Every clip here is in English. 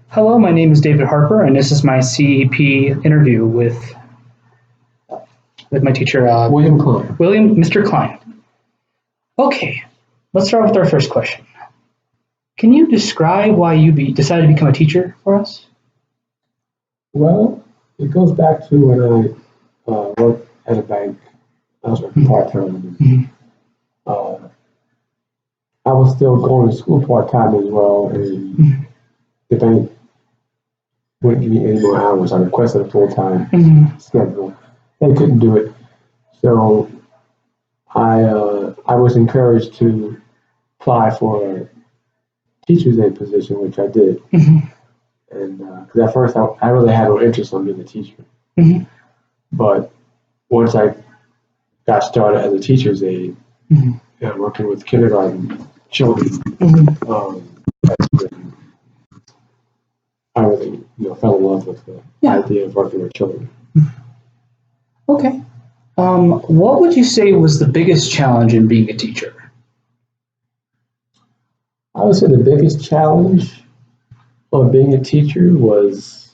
Hello, my name is David Harper, and this is my CEP interview with my teacher, William Klein. Mr. Klein. Okay, let's start with our first question. Can you describe why you decided to become a teacher for us? Well, it goes back to when I worked at a bank. I was working part-time. Mhm. Uh, I was still going to school part-time as well, and the bank wouldn't give me any more hours. I requested a full-time Mhm. schedule. They couldn't do it. So I was encouraged to apply for a teacher's aide position, which I did. Mhm. And because at first I really had no interest in being a teacher. Mhm. But once I got started as a teacher's aide Mhm. and working with kindergarten children, Mhm. that's when I really fell in love with the Yeah. idea of working with children. Okay. What would you say was the biggest challenge in being a teacher? I would say the biggest challenge of being a teacher was,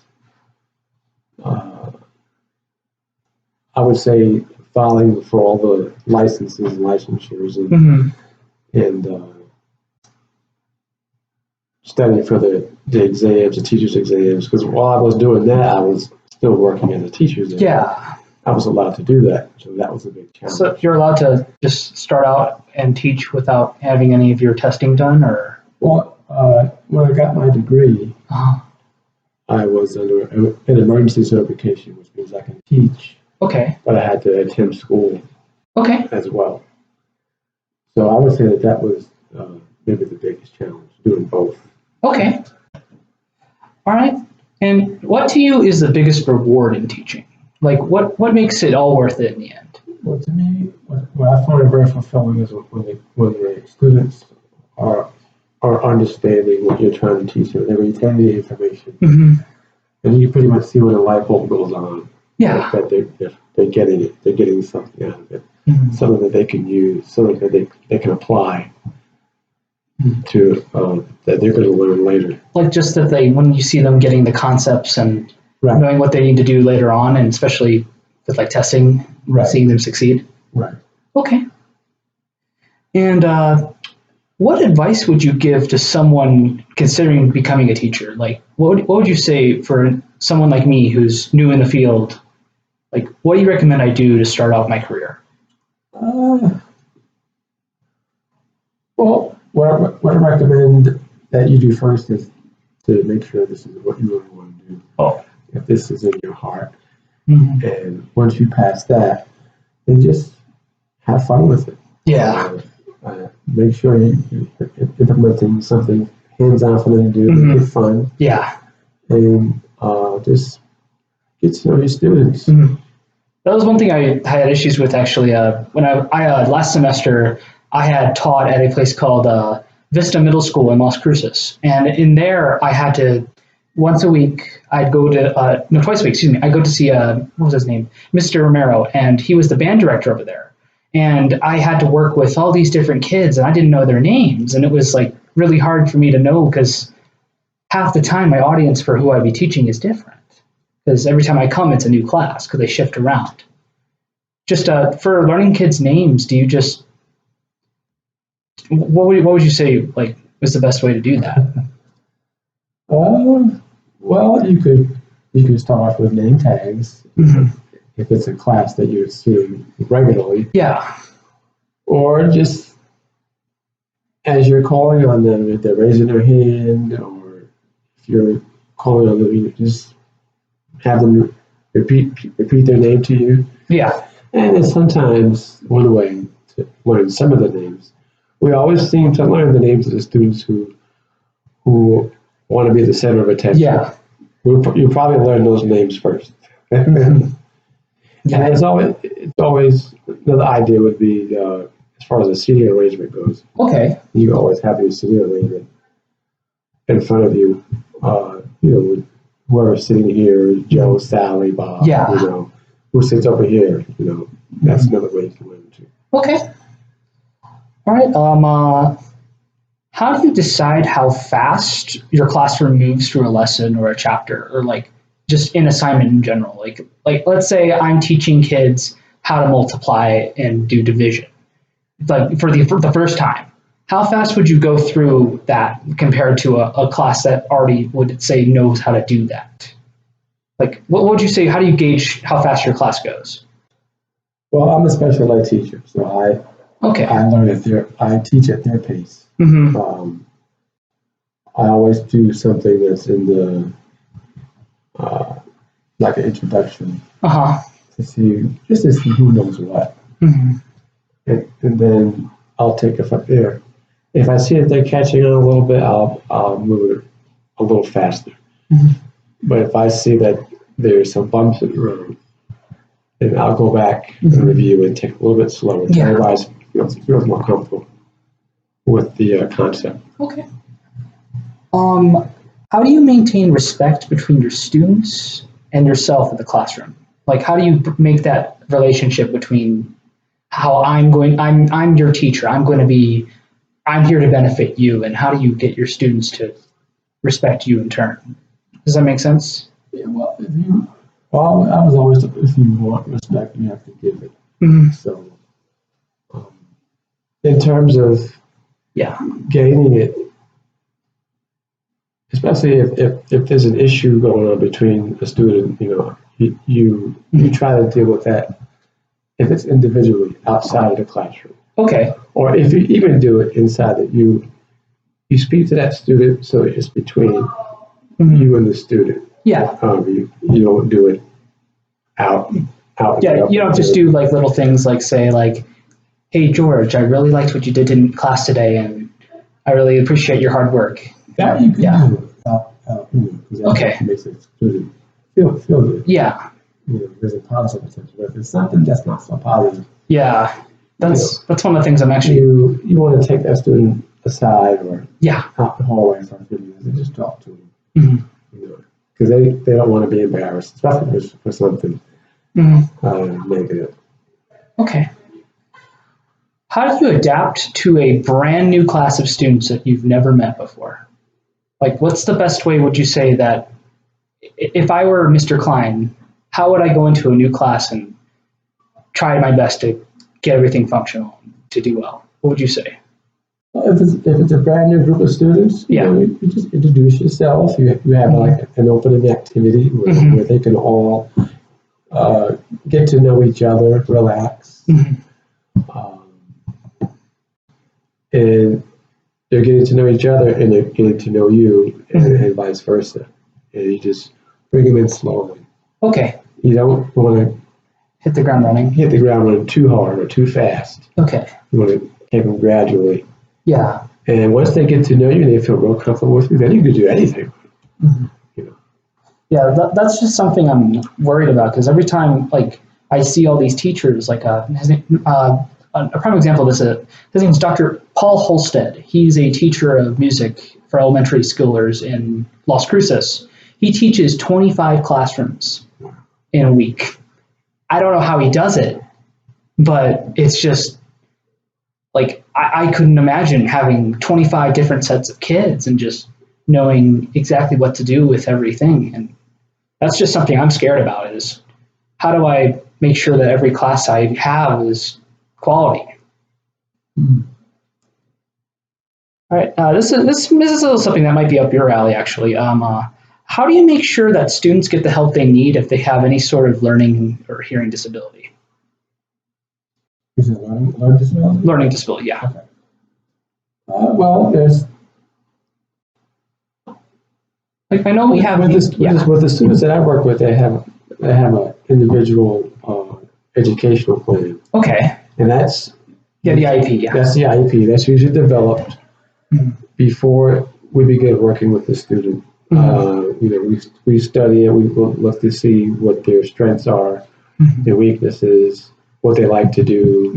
uh, I would say, filing for all the licenses and licensures Mhm. and studying for the exams, the teacher's exams. Because while I was doing that, I was still working as a teacher's aide. Yeah. I was allowed to do that, so that was a big challenge. So you're allowed to just start out and teach without having any of your testing done, or? Well, when I got my degree, I was under an emergency certification, which means I can teach, Okay. but I had to attend school Okay. as well. So I would say that was maybe the biggest challenge, doing both. Okay. All right. And what to you is the biggest reward in teaching? Like, what makes it all worth it in the end? Well, to me, what I find very fulfilling is when the students are understanding what you're trying to teach them. They retain the information, Mm-hmm. and you pretty much see when a light bulb goes on. Yeah. That they're getting it. They're getting something out of it. Mm-hmm. Something that they can use, something that they can apply to that they're going to learn later. Like just that when you see them getting the concepts and Right. knowing what they need to do later on, and especially with like testing, Right. seeing them succeed. Right. Okay. And what advice would you give to someone considering becoming a teacher? Like, what would you say for someone like me who's new in the field? Like, what do you recommend I do to start out my career? Well, what I recommend that you do first is to make sure this is what you really want to do. Oh. If this is in your heart, Mm-hmm. and once you pass that, then just have fun with it. Yeah. Make sure you're implementing something hands-on for them to do, Mhm. make it fun, Yeah. and just get to know your students. Mhm. That was one thing I had issues with actually. When I last semester, I had taught at a place called Vista Middle School in Las Cruces, and in there I had to once a week I'd go to no twice a week, excuse me. I'd go to see what was his name, Mr. Romero, and he was the band director over there. And I had to work with all these different kids, and I didn't know their names, and it was like really hard for me to know because half the time my audience for who I'd be teaching is different. Because every time I come, it's a new class because they shift around. Just for learning kids' names, do you just what would you say like was the best way to do that? Well, you could start off with name tags Mm-hmm. if it's a class that you're seeing regularly, Yeah. or just as you're calling on them, if they're raising their hand, or if you're calling on them, you just have them repeat their name to you. Yeah. And then sometimes one way to learn some of the names, we always seem to learn the names of the students who want to be the center of attention. Yeah. You probably learn those names first. Yeah. And it's always the idea would be as far as the seating arrangement goes. Okay. You always have your seating arrangement in front of you. Whoever's sitting here, Joe, Sally, Bob. Yeah. Who sits over here. That's another way you can learn too. Okay. All right. how do you decide how fast your classroom moves through a lesson or a chapter, or like just an assignment in general? Like let's say I'm teaching kids how to multiply and do division, like for the first time. How fast would you go through that compared to a class that already would say knows how to do that? Like, what would you say? How do you gauge how fast your class goes? Well, I'm a special ed teacher, so Okay. I learn I teach at their pace. Mm-hmm. I always do something that's in the, like an introduction Uh-huh. just to see who knows what. Mm-hmm. And then I'll take it from there. If I see that they're catching on a little bit, I'll move it a little faster. Mm-hmm. But if I see that there's some bumps in the road, then I'll go back Mm-hmm. and review and take it a little bit slower. Yeah. Otherwise, feels more comfortable with the concept. Okay. How do you maintain respect between your students and yourself in the classroom? Like, how do you make that relationship between how I'm your teacher, I'm here to benefit you, and how do you get your students to respect you in turn? Does that make sense? Yeah, well, I was always, if you want respect, you have to give it. Mm-hmm. So, in terms of Yeah. gaining it, especially if there's an issue going on between a student, you try to deal with that if it's individually outside of the classroom. Okay. Or if you even do it inside that you speak to that student, so it's between you and the student. Yeah. You don't do it out. Yeah, you don't just do like little things like say like, hey George, I really liked what you did in class today, and I really appreciate your hard work. That you can do because that Okay. makes the student feel good. Yeah. There's a positive potential. But if it's something that's not so positive, Yeah. That's one of the things I'm actually. You want to take that student aside or Yeah. out the hallway for a few minutes and just talk to them. Mm-hmm. Because they don't want to be embarrassed, especially for something negative. Okay. How do you adapt to a brand new class of students that you've never met before? Like, what's the best way, would you say, that if I were Mr. Klein, how would I go into a new class and try my best to get everything functional to do well? What would you say? If it's a brand new group of students, you just introduce yourself. You have like an opening activity where they can all get to know each other, relax, and they're getting to know each other and they're getting to know you, and vice versa. And you just bring them in slowly. Okay. You don't want to hit the ground running too hard or too fast. Okay. You want to take them gradually. Yeah. And once they get to know you and they feel real comfortable with you, then you can do anything. Yeah, that's just something I'm worried about, because every time like I see all these teachers, like a prime example of this, his name is Dr. Paul Holstead. He's a teacher of music for elementary schoolers in Las Cruces. He teaches 25 classrooms in a week. I don't know how he does it, but it's just like I couldn't imagine having 25 different sets of kids and just knowing exactly what to do with everything. And that's just something I'm scared about, is how do I make sure that every class I have is quality? All right, this is something that might be up your alley, actually. How do you make sure that students get the help they need if they have any sort of learning or hearing disability? Is it learning disability? Learning disability, yeah. Okay. Well, there's. Like, I know we have with the students that I work with, they have an individual educational plan. Okay. And that's the IEP. Yeah. That's the IEP. That's usually developed before we begin working with the student. We study it. We look to see what their strengths are, their weaknesses, what they like to do,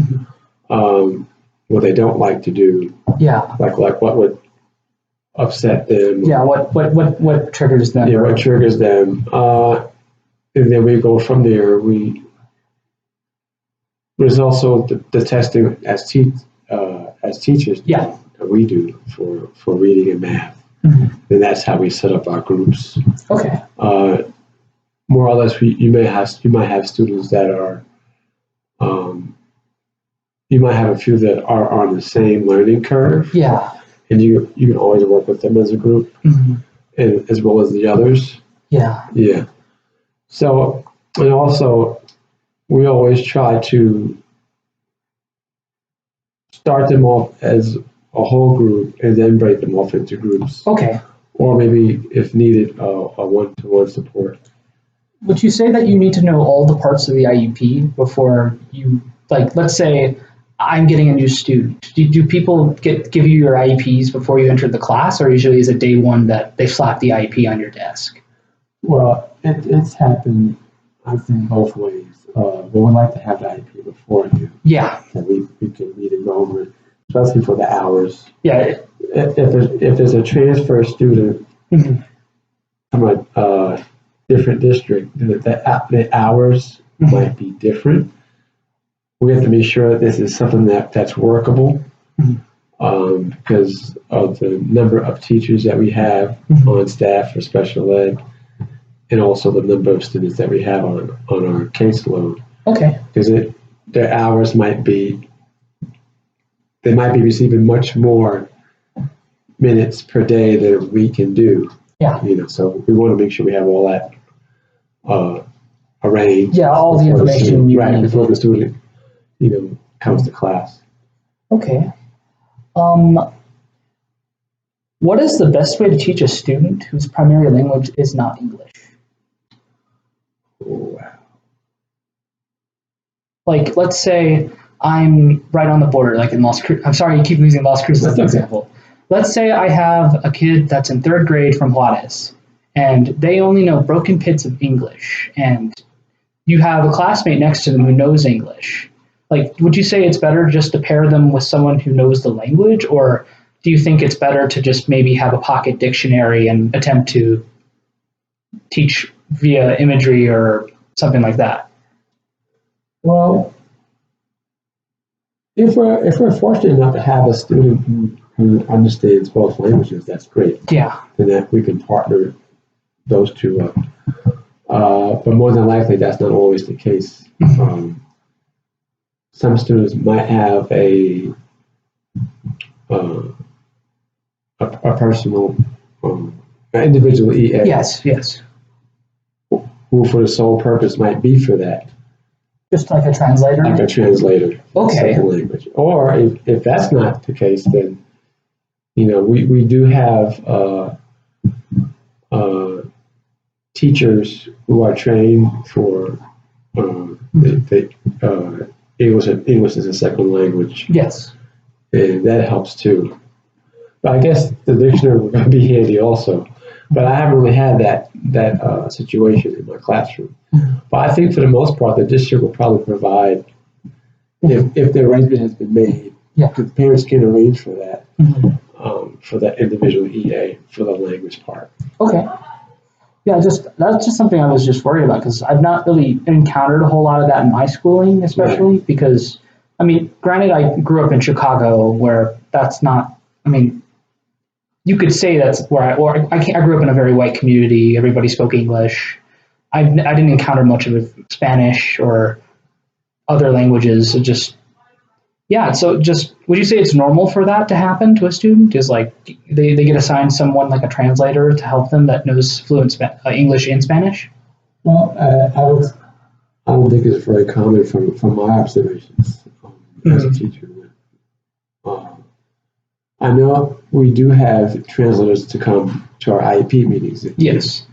what they don't like to do. Yeah. Like what would upset them. Yeah. What triggers them? Yeah. What triggers them? And then we go from there. There's also the testing as teachers. Yeah. that we do for reading and math. Mhm. And that's how we set up our groups. Okay. More or less, you might have students that are, you might have a few that are on the same learning curve, Yeah. and you can always work with them as a group, Mhm. and as well as the others. Yeah. Yeah. So, and also, we always try to start them off as a whole group and then break them off into groups, Okay. or maybe if needed, a one-to-one support. Would you say that you need to know all the parts of the IEP before you, like, let's say I'm getting a new student. Do people give you your IEPs before you enter the class, or usually is it day one that they slap the IEP on your desk? Well, it's happened, I think, both ways. But we like to have the IP beforehand, Yeah. so we can read and go over it, especially for the hours. Yeah. If there's a transfer student Mhm. from a different district, the hours Mhm. might be different. We have to make sure that this is something that's workable, because of the number of teachers that we have Mhm. on staff for special ed, and also the number of students that we have on our caseload. Okay. Because their hours they might be receiving much more minutes per day than we can do. Yeah. So we want to make sure we have all that arranged. Yeah, all the before information student, you right need. before the student, comes to class. Okay. What is the best way to teach a student whose primary language is not English? Wow. Like, let's say I'm right on the border, like in Las Cruces. I'm sorry, you keep using Las Cruces as an example. Let's say I have a kid that's in third grade from Juarez, and they only know broken bits of English, and you have a classmate next to them who knows English. Like, would you say it's better just to pair them with someone who knows the language, or do you think it's better to just maybe have a pocket dictionary and attempt to teach via imagery or something like that? Well, if we're fortunate enough to have a student who understands both languages, that's great. Yeah. Then that we can partner those two up. But more than likely, that's not always the case. Some students might have a personal, an individual EA. Yes, yes. Who, for the sole purpose, might be for that, Just like a translator? like a translator. Okay. Second language. Or if that's not the case, then we do have teachers who are trained for English as a second language, Yes. and that helps too. But I guess the dictionary would be handy also. But I haven't really had that situation in my classroom. But I think for the most part, the district will probably provide, if the arrangement has been made, Yeah. because parents can arrange for that, Mhm. for that individual EA for the language part. Okay. Yeah, that's just something I was just worried about because I've not really encountered a whole lot of that in my schooling, especially because, I mean, granted, I grew up in Chicago where that's not, I mean, you could say that's where I grew up in a very white community. Everybody spoke English. I didn't encounter much of Spanish or other languages. It just, yeah. So just, would you say it's normal for that to happen to a student? Is like they get assigned someone like a translator to help them that knows fluent English and Spanish? Well, I don't think it's very common from my observations as a teacher. I know we do have translators to come to our IEP meetings. Yes.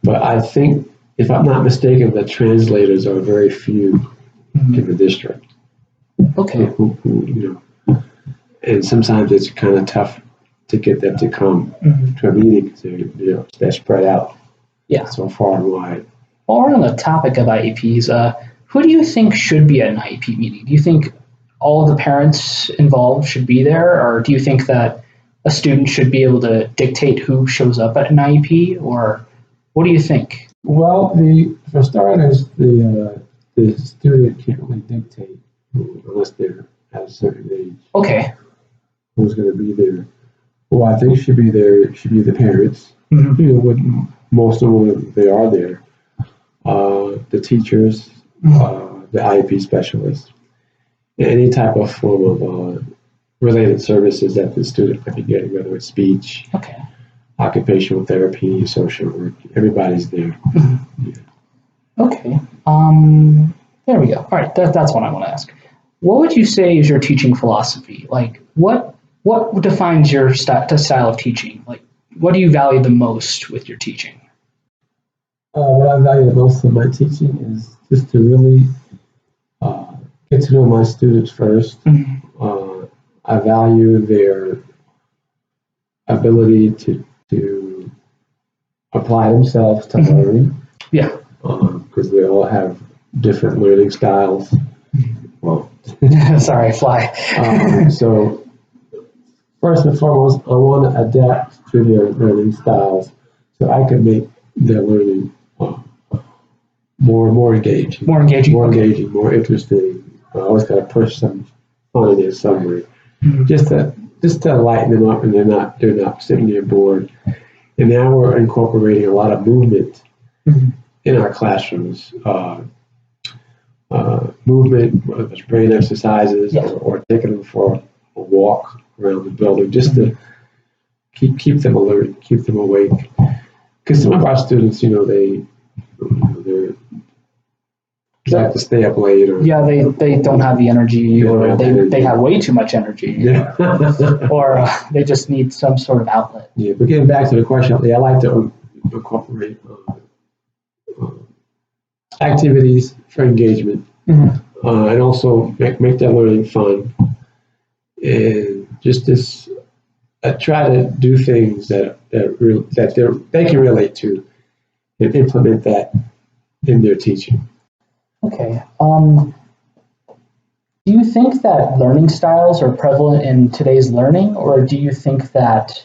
But I think, if I'm not mistaken, the translators are very few in the district. Okay. And sometimes it's kind of tough to get them to come to a meeting because they're spread out so far and wide. While we're on the topic of IEPs, who do you think should be at an IEP meeting? Do you think all the parents involved should be there, or do you think that a student should be able to dictate who shows up at an IEP, or what do you think? Well, For starters, the student can't really dictate unless they're at a certain age. Okay. who's going to be there. Who I think should be there should be the parents. Mhm. You know, what most of them they are there. The teachers, the IEP specialists, any type of form of related services that the student might be getting, whether it's speech, Okay. occupational therapy, social work. Everybody's there. Okay. There we go. All right. That's what I want to ask. What would you say is your teaching philosophy? Like, what defines your style of teaching? Like, what do you value the most with your teaching? What I value the most in my teaching is just to really get to know my students first. Mhm. I value their ability to apply themselves to learning. Yeah. Because they all have different learning styles. Well, Sorry, fly. so first and foremost, I want to adapt to their learning styles so I can make their learning more engaging. More engaging. More engaging, more interesting. I always got to push some fun in it somewhere, Mhm. just to lighten them up, and they're not sitting there bored. And now we're incorporating a lot of movement Mhm. in our classrooms. Movement, whether it's brain exercises, Yeah. or taking them for a walk around the building, just to keep them alert, keep them awake. Because some of our students, they like to stay up late, or Yeah, they don't have the energy, They don't or have they energy. have way too much energy, yeah. or they just need some sort of outlet. Yeah, but getting back to the question, I like to incorporate activities for engagement, Mhm. and also make their learning fun, and just this try to do things that they can relate to, and implement that in their teaching. Okay. Do you think that learning styles are prevalent in today's learning, or do you think that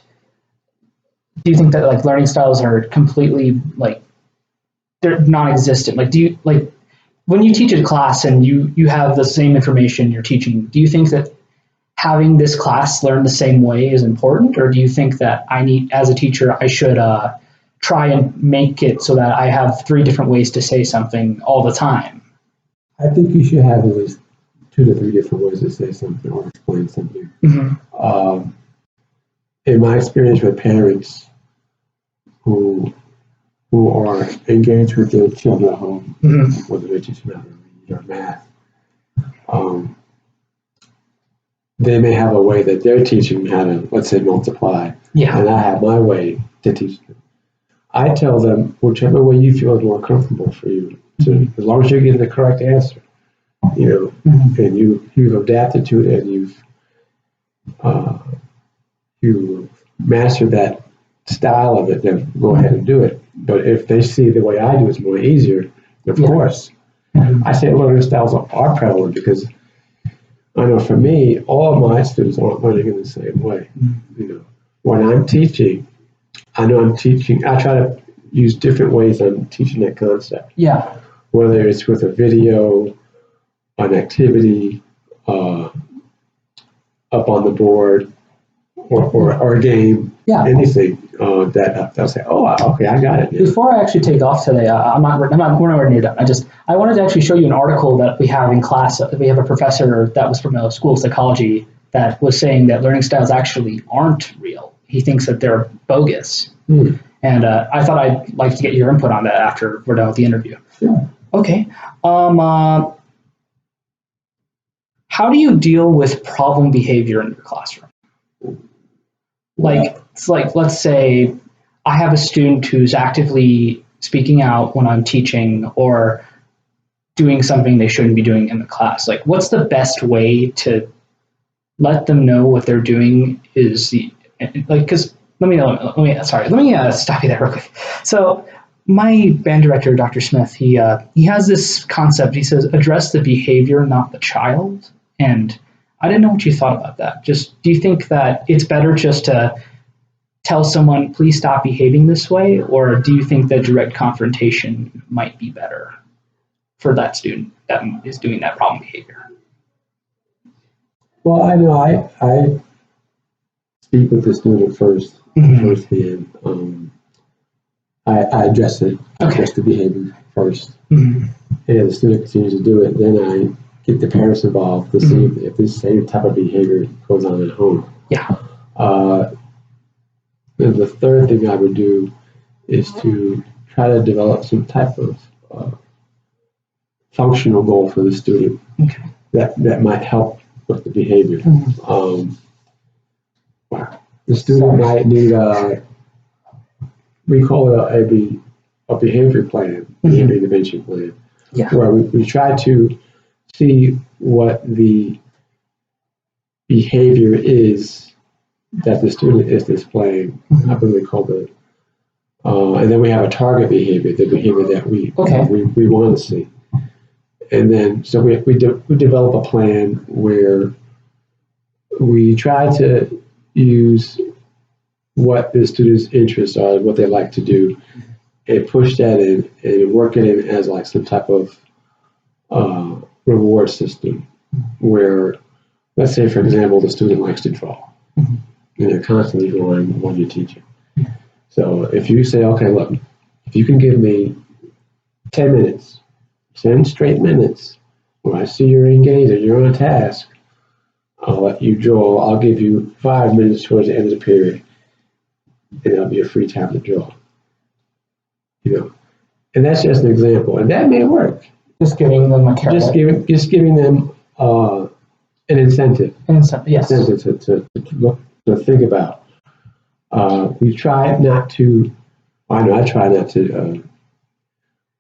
like learning styles are completely like they're non-existent? Like, do you like when you teach a class and you have the same information you're teaching? Do you think that having this class learn the same way is important, or do you think that as a teacher, I should try and make it so that I have 3 different ways to say something all the time? I think you should have at least 2 to 3 different ways to say something or explain something. Mm-hmm. In my experience with parents who are engaged with their children at home, Mm-hmm. whether they teach them how to read or math, they may have a way that they're teaching how to, let's say, multiply, Yeah. and I have my way to teach them. I tell them whichever way you feel is more comfortable for you, as long as you're getting the correct answer, Mm-hmm. and you've adapted to it, and you've mastered that style of it, then go ahead and do it. But if they see the way I do is more easier, of Yeah. course. Mm-hmm. I say learning styles are prevalent because I know for me, all of my students aren't learning in the same way. When I'm teaching, I know I'm teaching. I try to use different ways I'm teaching that concept. Yeah. Whether it's with a video, an activity, up on the board, or a game, Yeah. anything that they'll say, "Oh, okay, I got it." Before I actually take off today, we're nowhere near done. I wanted to actually show you an article that we have in class. We have a professor that was from a school of psychology that was saying that learning styles actually aren't real. He thinks that they're bogus. And I thought I'd like to get your input on that after we're done with the interview. Sure. Okay. How do you deal with problem behavior in your classroom? Let's say I have a student who's actively speaking out when I'm teaching or doing something they shouldn't be doing in the class. Like, what's the best way to let them know what they're doing is because let me stop you there real quick. So my band director, Dr. Smith, he has this concept. He says, address the behavior, not the child. And I didn't know what you thought about that. Just, do you think that it's better just to tell someone, please stop behaving this way? Or do you think that direct confrontation might be better for that student that is doing that problem behavior? Well, I know speak with the student first, firsthand. I address it, address the behavior first. And the student continues to do it, then I get the parents involved to see if this same type of behavior goes on at home. Yeah. And the third thing I would do is to try to develop some type of functional goal for the student that might help with the behavior. The student might need we call it a behavior plan, behavior intervention plan, where we try to see what the behavior is that the student is displaying. I believe we call it, and then we have a target behavior, the behavior that we want to see. And then, so we develop a plan where we try to use what the students' interests are, what they like to do, and push that in and work it in as like some type of reward system where, let's say, for example, the student likes to draw. And they're constantly drawing when you're teaching. So if you say, okay, look, if you can give me 10 minutes, 10 straight minutes, when I see you're engaged and you're on a task, I'll let you draw. I'll give you 5 minutes towards the end of the period, and it'll be a free time to draw. And that's just an example, and that may work. Just giving them a carrot. Just giving them an incentive. Yes. Incentive to think about. We try not to. I try not to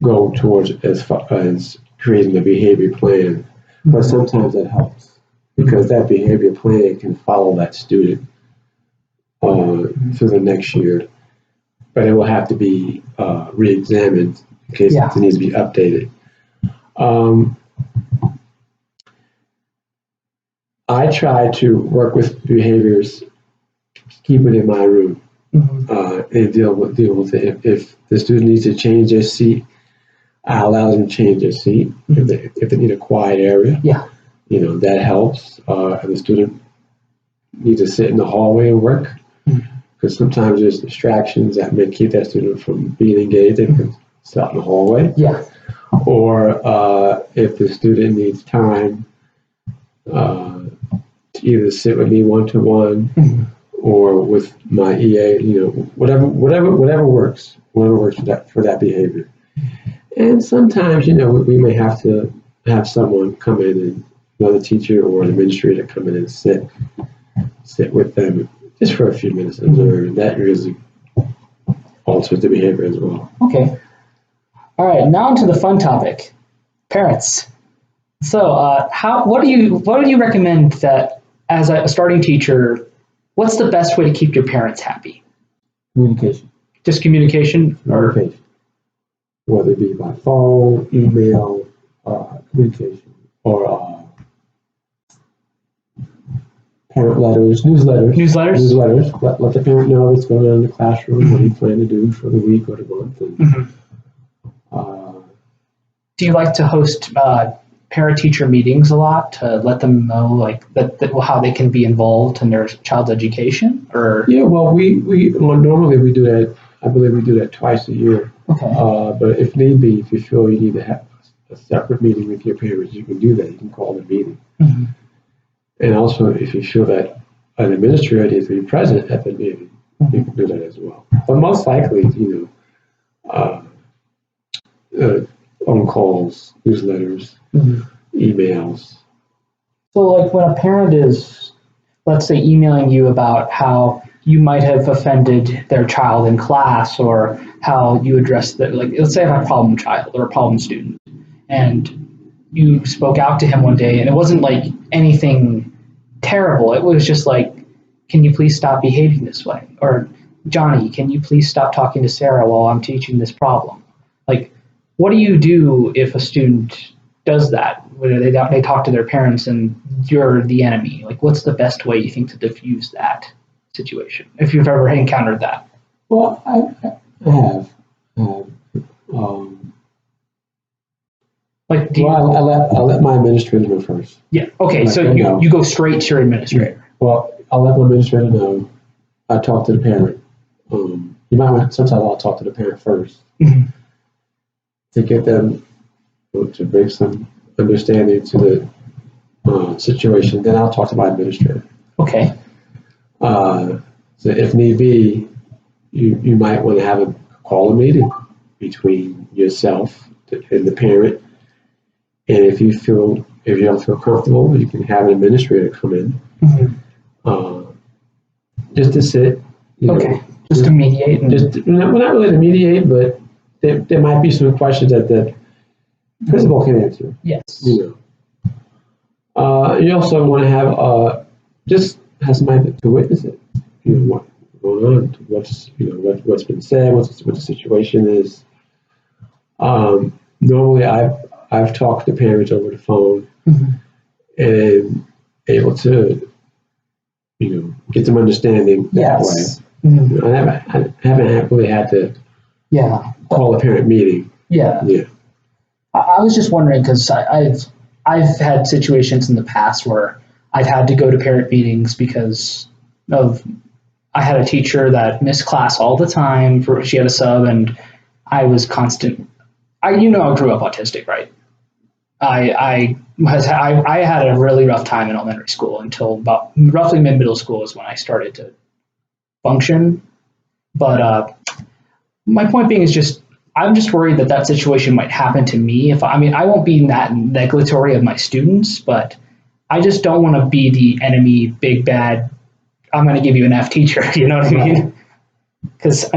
go towards as far as creating a behavior plan, but sometimes that helps because that behavior plan can follow that student through the next year, but it will have to be re-examined in case it needs to be updated. I try to work with behaviors, keep it in my room, and deal with it. If the student needs to change their seat, I allow them to change their seat. If they need a quiet area, that helps. If the student needs to sit in the hallway and work, because sometimes there's distractions that may keep that student from being engaged. They can sit out in the hallway. Or if the student needs time to either sit with me one-to-one or with my EA, whatever works for that behavior. And sometimes, we may have to have someone come in, and another teacher or an administrator come in and sit with them just for a few minutes and learn. That usually alters the behavior as well. Okay. All right. Now onto the fun topic, parents. So, what do you recommend that as a starting teacher? What's the best way to keep your parents happy? Communication. Just communication, communication. Whether it be by phone, email, communication, or parent letters, newsletters. Let the parent know what's going on in the classroom, what you plan to do for the week or the month. And, do you like to host parent-teacher meetings a lot to let them know that how they can be involved in their child's education? Or well, normally we do that. I believe we do that twice a year. Okay. But if need be, if you feel you need to have a separate meeting with your parents, you can do that. You can call the meeting. And also, if you feel that an administrator needs to be present at the meeting, you can do that as well. But most likely, phone calls, newsletters, emails. So, when a parent is, let's say, emailing you about how you might have offended their child in class, or how you address let's say I have a problem child or a problem student, and you spoke out to him one day, and it wasn't anything terrible. It was just can you please stop behaving this way? Or, Johnny, can you please stop talking to Sarah while I'm teaching this problem? What do you do if a student does that, where they talk to their parents and you're the enemy? What's the best way you think to diffuse that situation, if you've ever encountered that? Well, I have. I'll let my administrator know first. Yeah. Okay. So you go straight to your administrator. Well, I'll let my administrator know I talk to the parent. Sometimes I'll talk to the parent first Mhm. to get them to bring some understanding to the situation. Then I'll talk to my administrator. Okay. So if need be, you might want to call a meeting between yourself and the parent. And if you don't feel comfortable, you can have an administrator come in, Mhm. just to sit. Okay. Just to mediate. Not really to mediate, but there might be some questions that the principal can answer. Yes. You also want to just have somebody to witness it. What's going on, what's been said, what the situation is. Normally, I've talked to parents over the phone and able to get some understanding that way. Mhm. I haven't really had to call a parent meeting. Yeah. I was just wondering because I've had situations in the past where I've had to go to parent meetings because I had a teacher that missed class all the time. She had a sub, and I was constant. I grew up autistic, right? I had a really rough time in elementary school until about roughly middle school is when I started to function. But my point being is just I'm just worried that situation might happen to me. I won't be that negligatory of my students, but I just don't want to be the enemy, big bad. I'm going to give you an F teacher. You know what I mean? Because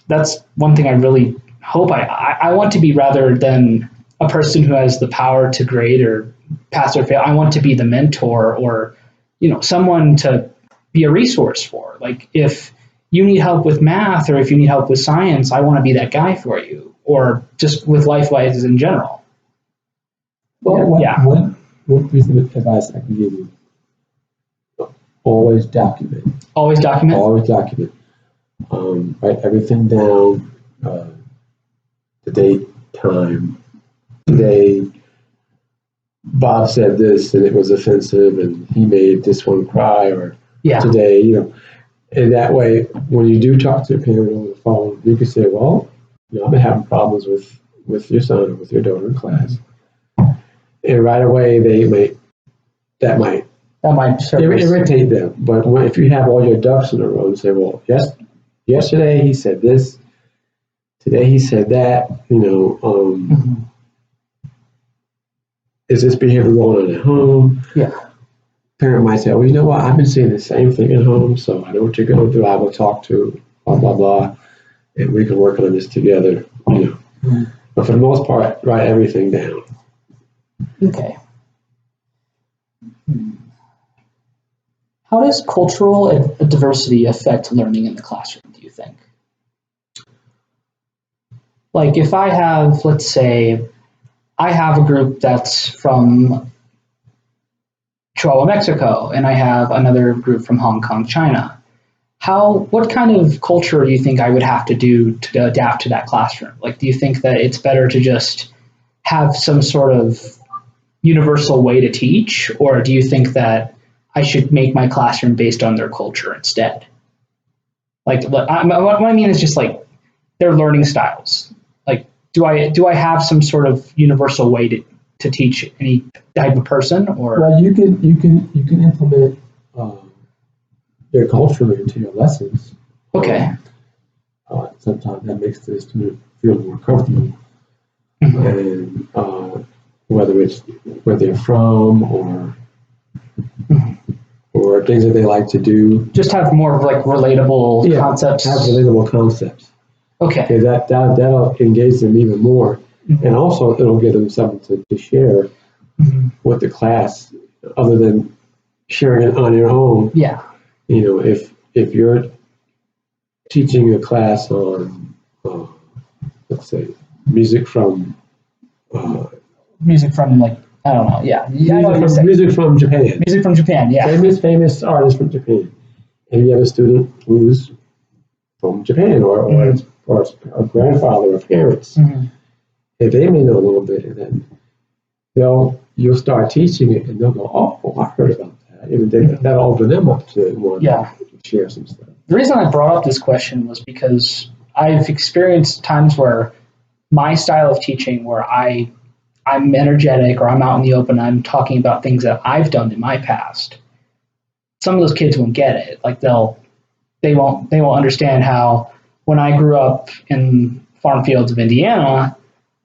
that's one thing I really hope. I want to be, rather than a person who has the power to grade or pass or fail, I want to be the mentor or someone to be a resource for. Like if you need help with math or if you need help with science, I want to be that guy for you, or just with life lessons in general. Well, what piece of advice I can give you? Always document. Always document? Always document. Write everything down, the date, time. Today, Bob said this and it was offensive and he made this one cry, or today, and that way, when you do talk to a parent on the phone, you can say, well, I've been having problems with your son or with your daughter in class. And right away, that might irritate them. But if you have all your ducks in a row and say, well, yesterday he said this, today he said that, is this behavior going on at home? Yeah. Parent might say, well, you know what, I've been seeing the same thing at home, so I know what you're going to do. I will talk to blah, blah, blah, and we can work on this together, But for the most part, write everything down. Okay. How does cultural diversity affect learning in the classroom, do you think? Like if I have, let's say, I have a group that's from Chihuahua, Mexico, and I have another group from Hong Kong, China. What kind of culture do you think I would have to do to adapt to that classroom? Like, do you think that it's better to just have some sort of universal way to teach, or do you think that I should make my classroom based on their culture instead? Like, what I mean is just like their learning styles. Like, do I have some sort of universal way to teach any type of person, or? Well, you can implement their culture into your lessons. Okay. Sometimes that makes the student feel more comfortable, and whether it's where they're from or things that they like to do. Just have more of like relatable concepts. Have relatable concepts. Okay. Okay, that'll engage them even more, and also it'll give them something to share with the class, other than sharing it on your own. Yeah. If you're teaching a class on, let's say, music from like, I don't know. Yeah. Music from Japan. Music from Japan. Yeah. Famous artists from Japan, and you have a student who's from Japan, or a grandfather or parents, and they may know a little bit, and then you'll start teaching it, and they'll go, "Oh, I heard about that." And then that'll open them up to want to share some stuff. the reason I brought up this question was because I've experienced times where my style of teaching, where I'm energetic or I'm out in the open, I'm talking about things that I've done in my past. Some of those kids won't get it. Like they won't understand how when I grew up in farm fields of Indiana,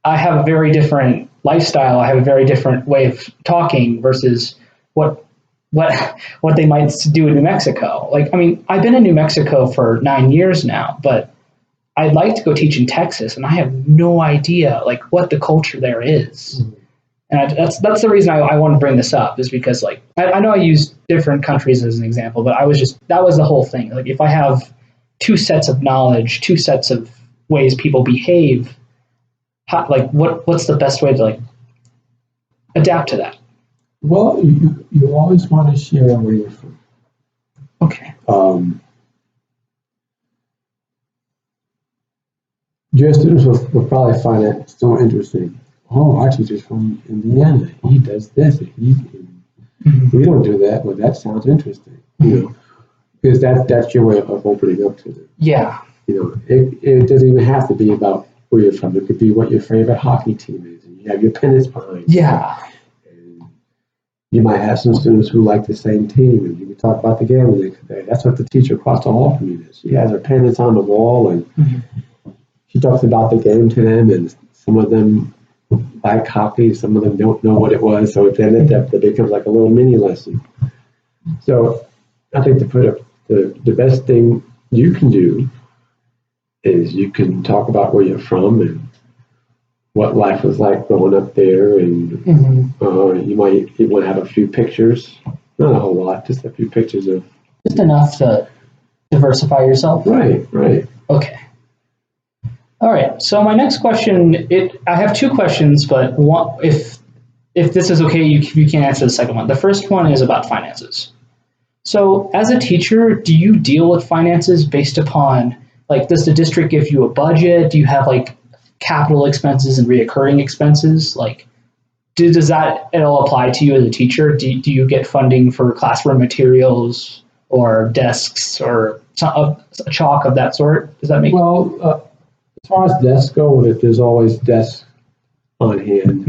I have a very different lifestyle. I have a very different way of talking versus what what they might do in New Mexico. Like, I mean, I've been in New Mexico for 9 years now, but I'd like to go teach in Texas, and I have no idea like what the culture there is. Mm-hmm. And that's the reason I want to bring this up, is because like I know I use different countries as an example, but that was the whole thing. Like if I have two sets of knowledge, two sets of ways people behave, what's the best way to like adapt to that? Well, you always want to share where you're from. Okay. Your students will probably find that so interesting. Oh, our teacher's from Indiana. He does this. Mm-hmm. We don't do that, but that sounds interesting. Mm-hmm. You know, because that's your way of opening up to them. Yeah. You know, it doesn't even have to be about where you're from. It could be what your favorite hockey team is, and you have your pennants behind. Yeah. And you might have some students who like the same team, and you can talk about the game the next day. That's what the teacher across the hall from you does. She has her pennants on the wall, and mm-hmm. she talks about the game to them, and some of them like hockey, some of them don't know what it was, so at the end of that, it becomes like a little mini lesson. So I think to put up the best thing you can do is you can talk about where you're from and what life was like growing up there, and mm-hmm. You might even want to have a few pictures, not a whole lot, just a few pictures of... Just enough to diversify yourself? Right. Okay. All right. So my next question, I have two questions, but one, if this is okay, you can answer the second one. The first one is about finances. So as a teacher, do you deal with finances based upon, like, does the district give you a budget? Do you have like capital expenses and reoccurring expenses? Like, does that at all apply to you as a teacher? Do you get funding for classroom materials or desks or a chalk of that sort? Does that make sense? Well, as far as desks go, there's always desks on hand.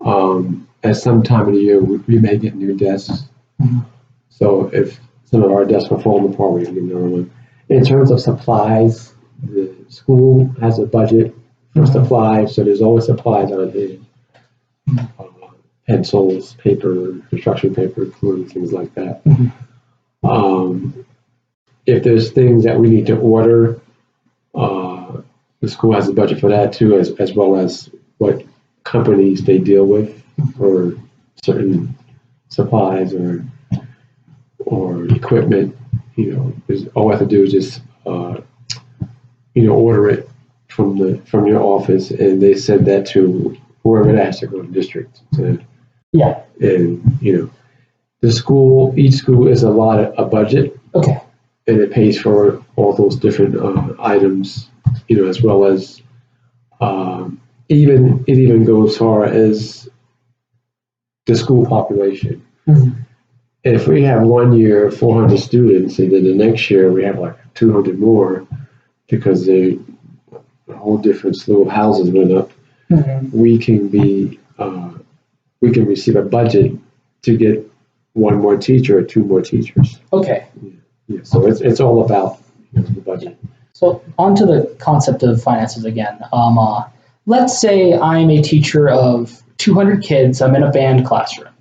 Mm-hmm. At some time of the year, we may get new desks. Mm-hmm. So if some of our desks are falling apart, we can get another one. In terms of supplies, the school has a budget for mm-hmm. supplies, so there's always supplies on hand. Mm-hmm. Pencils, paper, construction paper, glue, things like that. Mm-hmm. If there's things that we need to order, the school has a budget for that too, as well as what companies they deal with for certain supplies or equipment. You know, all we have to do is just order it from your office, and they send that to whoever it has to go to district. Yeah. And each school is allotted a budget. Okay. And it pays for all those different items. As well as it even goes as far as the school population. Mm-hmm. If we have 1 year 400 students, and then the next year we have like 200 more because a whole different slew of houses went up, mm-hmm. we can receive a budget to get one more teacher or two more teachers. Okay. Yeah. So it's all about the budget. So onto the concept of finances again. Let's say I'm a teacher of 200 kids. I'm in a band classroom,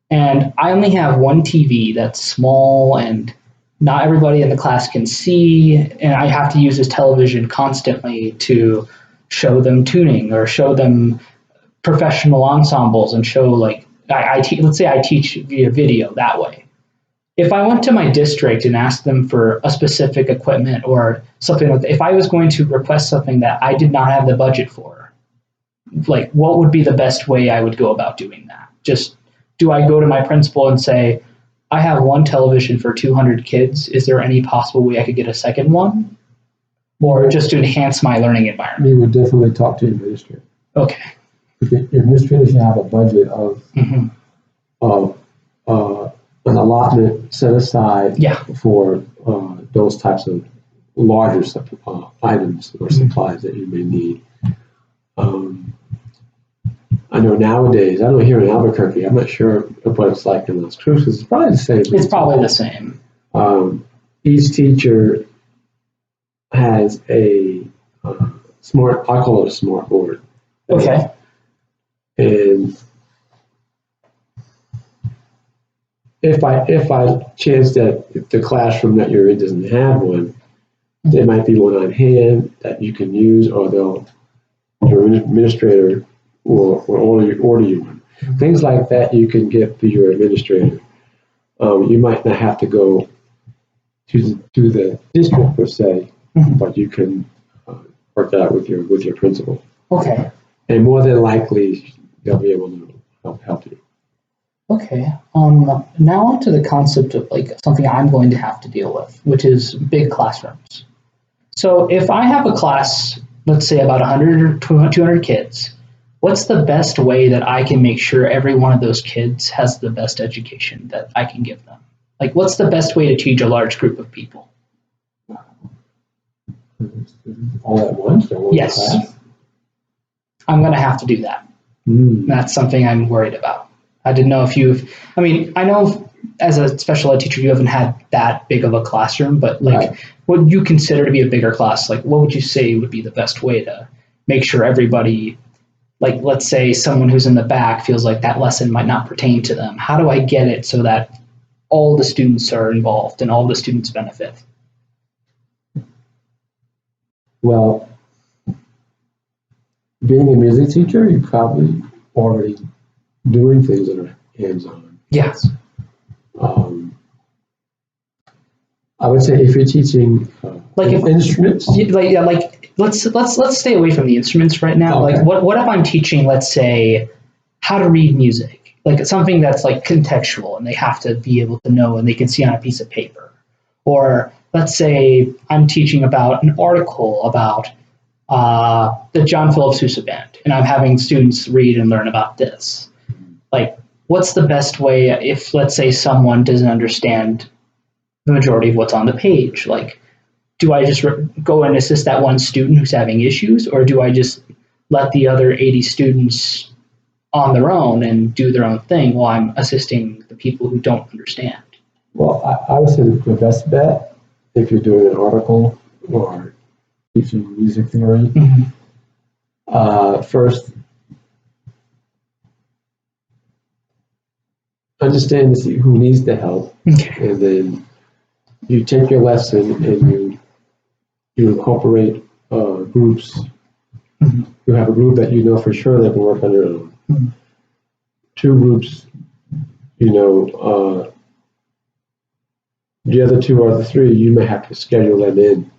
and I only have one TV that's small, and not everybody in the class can see, and I have to use this television constantly to show them tuning or show them professional ensembles and show like let's say I teach via video that way. If I went to my district and asked them for a specific equipment or something like that, if I was going to request something that I did not have the budget for, like what would be the best way I would go about doing that? Just, do I go to my principal and say, I have one television for 200 kids. Is there any possible way I could get a second one? Or just to enhance my learning environment? We would definitely talk to your administrator. Okay. Your administrator should have a budget of an allotment set aside for those types of larger items or supplies that you may need. I know nowadays, I don't know here in Albuquerque, I'm not sure of what it's like in Las Cruces. It's probably the same. It's probably the same. Each teacher has a smart, I call it a smart board. Okay. And if I chance that the classroom that you're in doesn't have one, there might be one on hand that you can use, or your administrator will order you one. Things like that you can get through your administrator. You might not have to go to the district per se, but you can work that out with your principal. Okay. And more than likely, they'll be able to help you. Okay. Now on to the concept of like something I'm going to have to deal with, which is big classrooms. So if I have a class, let's say about 100 or 200 kids, what's the best way that I can make sure every one of those kids has the best education that I can give them? Like, what's the best way to teach a large group of people? All at once? Or one Yes. class? I'm going to have to do that. That's something I'm worried about. I didn't know if I know as a special ed teacher, you haven't had that big of a classroom, but like, Right. what would you consider to be a bigger class? Like, what would you say would be the best way to make sure everybody, like, let's say someone who's in the back feels like that lesson might not pertain to them. How do I get it so that all the students are involved and all the students benefit? Well, being a music teacher, you're probably already doing things that are hands-on. Yes. I would say if you're teaching instruments, let's stay away from the instruments right now. Okay. Like, what if I'm teaching, let's say, how to read music, like something that's like contextual and they have to be able to know and they can see on a piece of paper, or let's say I'm teaching about an article about the John Philip Sousa Band, and I'm having students read and learn about this. Like, what's the best way if, let's say, someone doesn't understand the majority of what's on the page? Like, do I just go and assist that one student who's having issues, or do I just let the other 80 students on their own and do their own thing while I'm assisting the people who don't understand? well, I would say the best bet, if you're doing an article or teaching music theory, first, understand who needs the help, Okay. and then you take your lesson and you incorporate groups. You have a group that you know for sure they can work on their own. Two groups, the other two or the three, you may have to schedule them in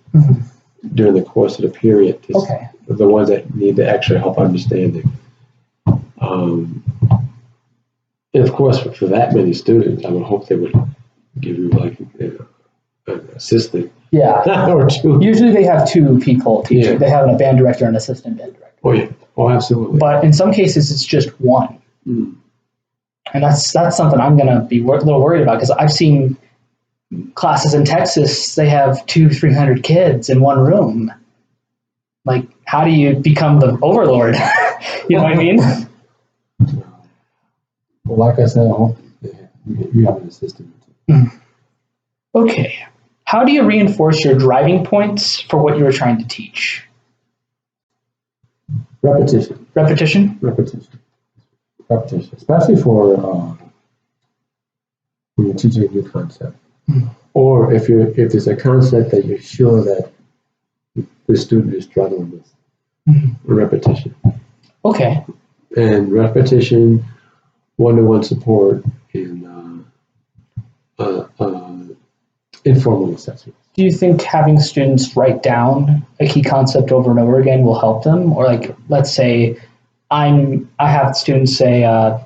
during the course of the period. Okay. The ones that need the extra help understanding. And of course, for that many students, I would hope they would give you like an assistant. Yeah. Or two. Usually they have two people teaching. Yeah. They have a band director and assistant band director. Oh yeah. Oh, absolutely. But in some cases, it's just one. And that's something I'm going to be a little worried about, because I've seen classes in Texas, they have 200-300 kids in one room. Like, how do you become the overlord? You know what I mean? Well, like I said, I hope you have an assistant. Okay. How do you reinforce your driving points for what you were trying to teach? Repetition. Repetition? Repetition, especially for when you're teaching a new concept, or if there's a concept that you're sure that the student is struggling with. Repetition. Okay. And repetition, one-to-one support, and informal assessment. Do you think having students write down a key concept over and over again will help them? Or like, let's say I have students say, I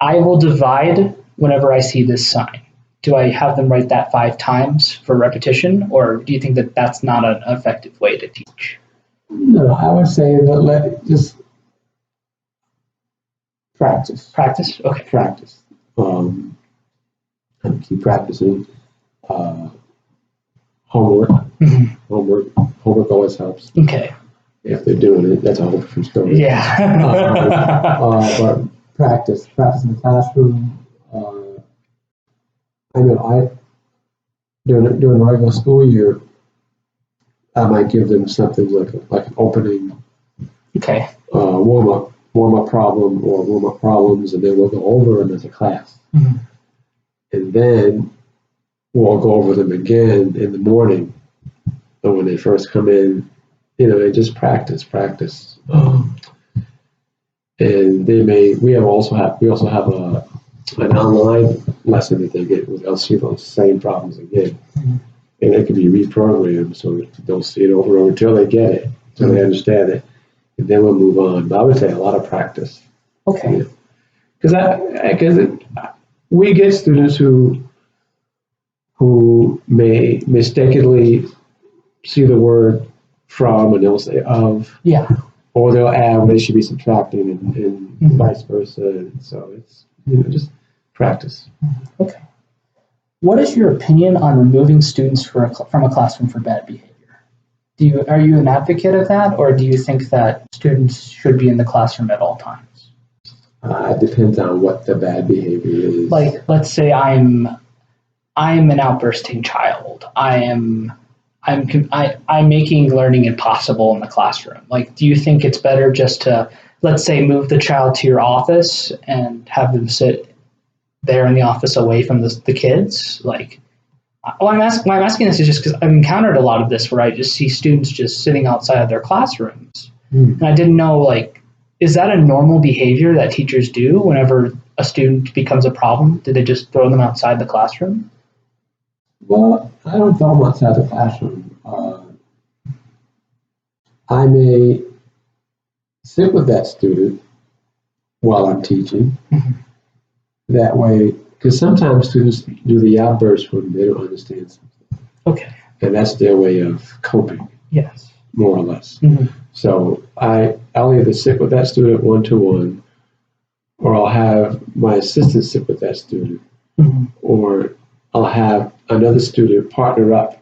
will divide whenever I see this sign. Do I have them write that 5 times for repetition? Or do you think that that's not an effective way to teach? No, I would say that just practice. Practice? Okay. Practice. And keep practicing. homework. Mhm. Homework always helps. Okay. If they're doing it, that's a whole different story. Yeah. But practice in the classroom. I know during the regular school year, I might give them something like an opening Okay. warm up problem or warm up problems, and then we'll go over them as a class, Mhm. and then we'll go over them again in the morning. But when they first come in, they just practice. And we also have an online lesson that they get where they'll see those same problems again. Mhm. And it can be reprogrammed so that they'll see it over and over until they get it, until they understand it. And then we'll move on. But I would say a lot of practice. Okay. Because we get students who may mistakenly see the word from and they'll say of. Yeah. Or they'll add when they should be subtracting and vice versa. So it's, just practice. Okay. What is your opinion on removing students from a classroom for bad behavior? Are you an advocate of that, or do you think that students should be in the classroom at all times? It depends on what the bad behavior is. Like, let's say I'm an outbursting child. I'm making learning impossible in the classroom. Like, do you think it's better just to, let's say, move the child to your office and have them sit there in the office away from the kids? Like, why I'm asking this is just because I've encountered a lot of this where I just see students just sitting outside of their classrooms. And I didn't know, like, is that a normal behavior that teachers do whenever a student becomes a problem? Do they just throw them outside the classroom? Well, I don't throw them outside the classroom. I may sit with that student while I'm teaching. That way, because sometimes students do the outburst when they don't understand something. Okay. And that's their way of coping. Yes. More or less. Mm-hmm. So I'll either sit with that student one-to-one, or I'll have my assistant sit with that student, or I'll have another student partner up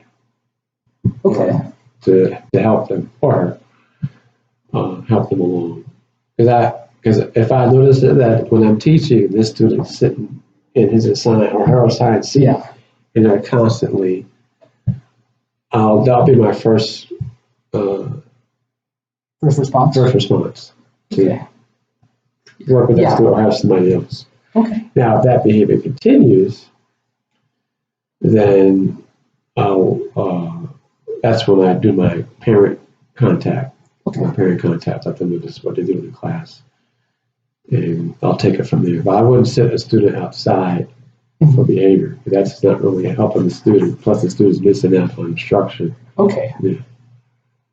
to help them or help them along. Because if I notice that when I'm teaching, this student's sitting in his assigned or her assigned seat, and they're constantly, that'll be my first response. To work with that student or have somebody else. Okay. Now, if that behavior continues, then that's when I do my parent contact. My parent contact, let them know this is what they do in the class. And I'll take it from there. But I wouldn't set a student outside for behavior. That's not really helping the student. Plus, the student's missing out on instruction. Okay. Yeah.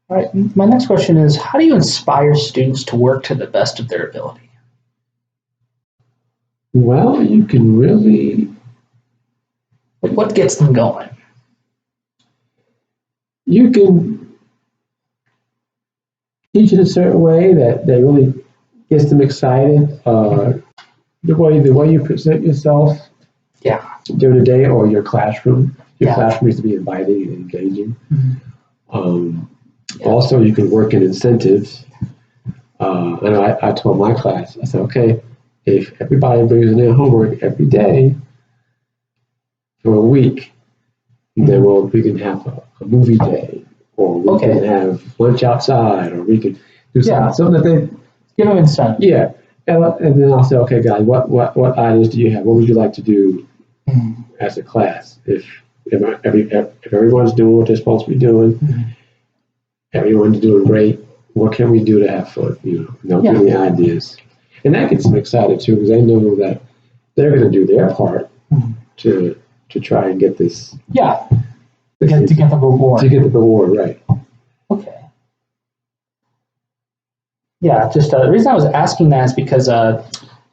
All right. My next question is, how do you inspire students to work to the best of their ability? Well, you can really... What gets them going? You can teach it a certain way that really gets them excited. The way you present yourself during the day or your classroom. Your classroom needs to be inviting and engaging. Also, you can work in incentives. And I told my class, I said, okay, if everybody brings in their homework every day for a week, then we can have a movie day, or we can have lunch outside, or we could do something that they give them incentive. Yeah, and then I'll say, okay, guys, what ideas do you have? What would you like to do as a class? If everyone's doing what they're supposed to be doing, everyone's doing great, what can we do to have fun? They'll give me ideas, and that gets them excited too, because they know that they're going to do their part to try and get this. Yeah. To get the reward. To get the reward, right. Okay. Yeah, just the reason I was asking that is because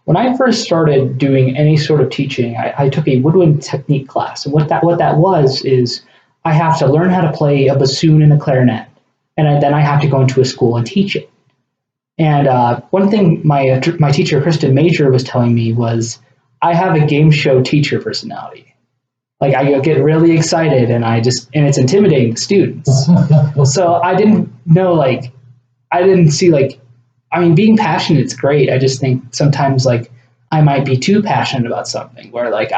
when I first started doing any sort of teaching, I took a woodwind technique class. And what that was is I have to learn how to play a bassoon and a clarinet. And then I have to go into a school and teach it. And one thing my teacher, Kristen Major, was telling me was I have a game show teacher personality. Like I get really excited and it's intimidating to students. So I didn't know, like, I didn't see, like, I mean, being passionate is great. I just think sometimes, like, I might be too passionate about something where, like,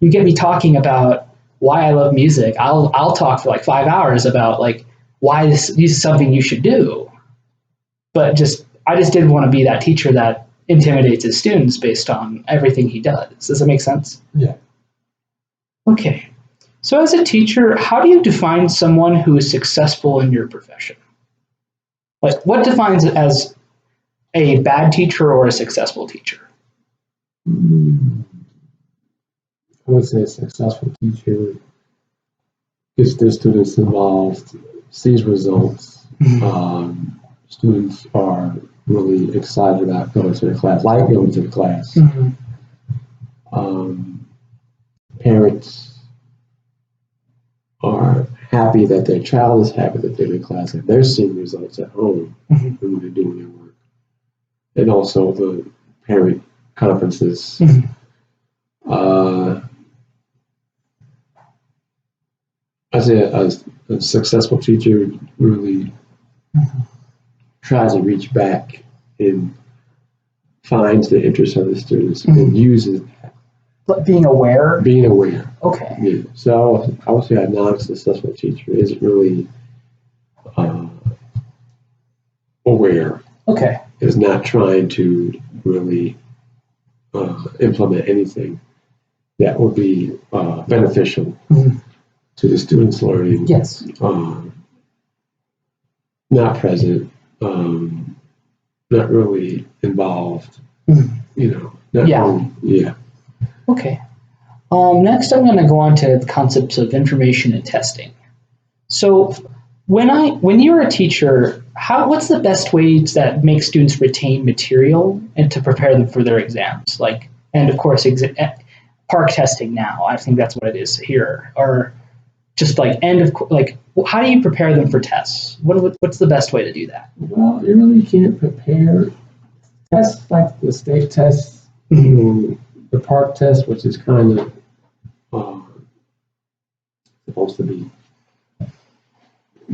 you get me talking about why I love music. I'll talk for like 5 hours about, like, why this is something you should do. But I just didn't want to be that teacher that intimidates his students based on everything he does. Does that make sense? Yeah. Okay. So as a teacher, how do you define someone who is successful in your profession? Like, what defines it as a bad teacher or a successful teacher? I would say a successful teacher gets their students involved, sees results. Students are really excited about going to the class, like going to the class. Mm-hmm. Parents are happy that their child is happy that they're in class and they're seeing results at home when they're doing their work. And also the parent conferences. I say a successful teacher really tries to reach back and finds the interest of the students and uses that. But being aware? Being aware. Okay. Yeah. So I would say a non-successful teacher isn't really aware. Okay. Is not trying to really implement anything that would be beneficial to the students' learning. Yes. Not present, not really involved, Not really, yeah. Okay. Next, I'm going to go on to the concepts of information and testing. So when you're a teacher, what's the best ways that make students retain material and to prepare them for their exams? Like, and of course, PARCC testing now, I think that's what it is here, or just like how do you prepare them for tests? What's the best way to do that? Well, you really can't prepare tests like the state tests, the PARCC test, which is kind of supposed to be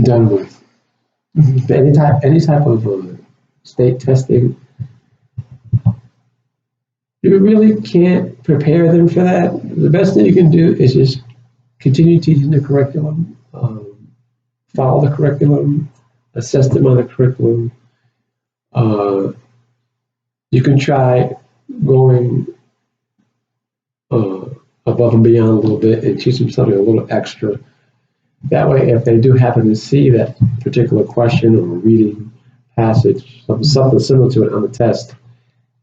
done with any type of state testing. You really can't prepare them for that. The best thing you can do is just continue teaching the curriculum, follow the curriculum, assess them on the curriculum. You can try going above and beyond a little bit and teach them something a little extra. That way, if they do happen to see that particular question or reading passage, something similar to it on the test,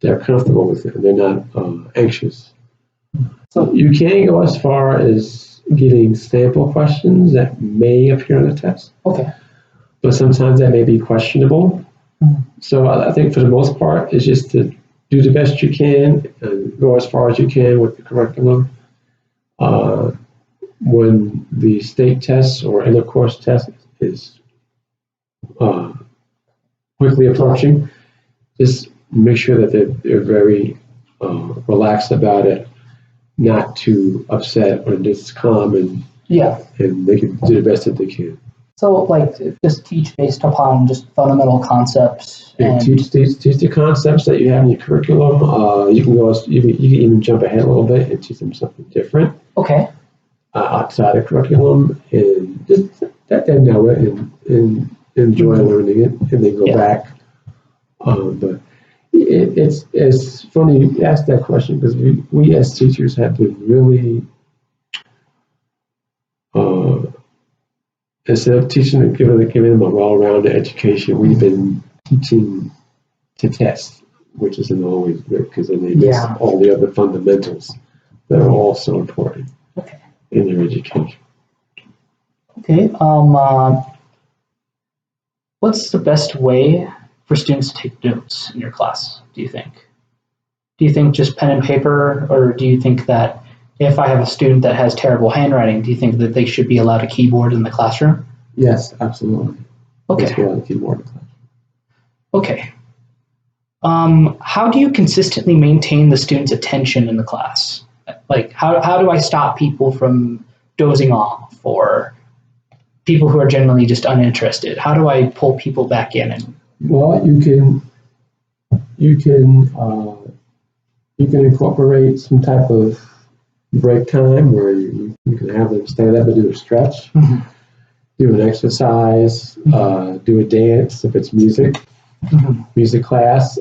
they're comfortable with it and they're not anxious. So you can go as far as getting sample questions that may appear on the test. Okay. But sometimes that may be questionable. So I think for the most part, it's just to do the best you can and go as far as you can with the curriculum. When the state test or end of course test is quickly approaching, just make sure that they're very relaxed about it, not too upset or just calm, and they can do the best that they can. So, like, just teach based upon just fundamental concepts. And teach the concepts that you have in your curriculum. You can even jump ahead a little bit and teach them something different. Okay. Outside of curriculum, and just let them know it and enjoy learning it, and then go back. But it's funny you ask that question because we as teachers have been really instead of teaching and giving them a well-rounded education, we've been teaching to test, which isn't always good because then they miss all the other fundamentals that are also important in their education. Okay. What's the best way for students to take notes in your class, do you think? Do you think just pen and paper, or do you think that if I have a student that has terrible handwriting, do you think that they should be allowed a keyboard in the classroom? Yes, absolutely. Okay. Let's be allowed a keyboard in the classroom. Okay. How do you consistently maintain the student's attention in the class? Like, how do I stop people from dozing off, or people who are generally just uninterested? How do I pull people back in? And Well, you can you can incorporate some type of break time where you can have them stand up and do a stretch, Mhm. do an exercise, do a dance if it's music class.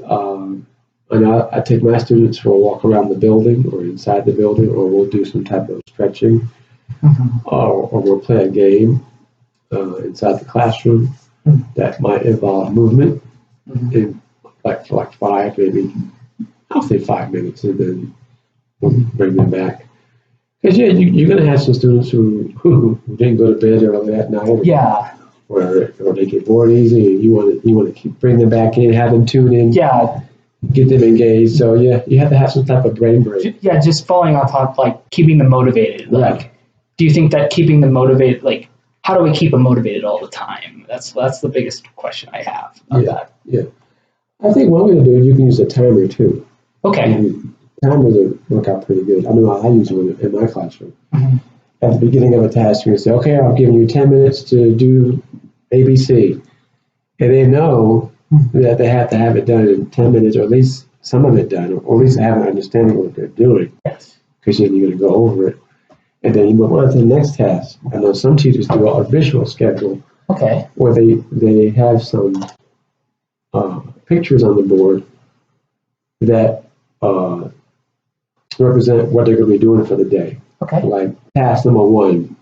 And I take my students for a walk around the building or inside the building, or we'll do some type of stretching, or we'll play a game inside the classroom that might involve movement in for like 5, maybe I'll say 5 minutes, and then we'll bring them back. Because yeah, you're going to have some students who didn't go to bed early that night, Yeah, or they get bored easy, and you want to keep bring them back in, have them tune in, yeah, get them engaged. So yeah, you have to have some type of brain break. yeah. Just following on top, like keeping them motivated. Like, do you think that keeping them motivated, like, how do we keep them motivated all the time? That's the biggest question I have of that. Yeah. I think one way to do it, you can use a timer too. Okay. Timers work out pretty good. I mean, I use one in my classroom. Mhm. At the beginning of a task, you say, okay, I'm giving you 10 minutes to do ABC. And they know that they have to have it done in 10 minutes, or at least some of it done, or at least have an understanding of what they're doing, Yes. because then you're going to go over it. And then you move on to the next task. I know some teachers do a visual schedule Okay. where they have some pictures on the board that represent what they're going to be doing for the day. Okay. Like task number 1,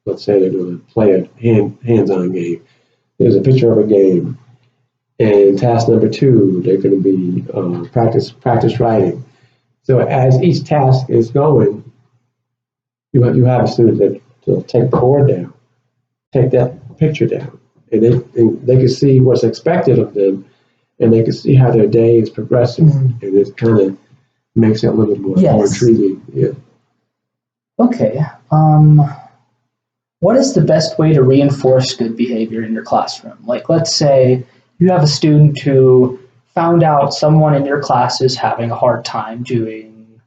let's say they're going to play a hands-on game. There's a picture of a game. And task number 2, they're going to be practice writing. So as each task is going, you have a student that will take the board down, take that picture down, and they can see what's expected of them, and they can see how their day is progressing, and it kind of makes it a little bit more intriguing. Yeah. Okay. What is the best way to reinforce good behavior in your classroom? Like, let's say you have a student who found out someone in your class is having a hard time doing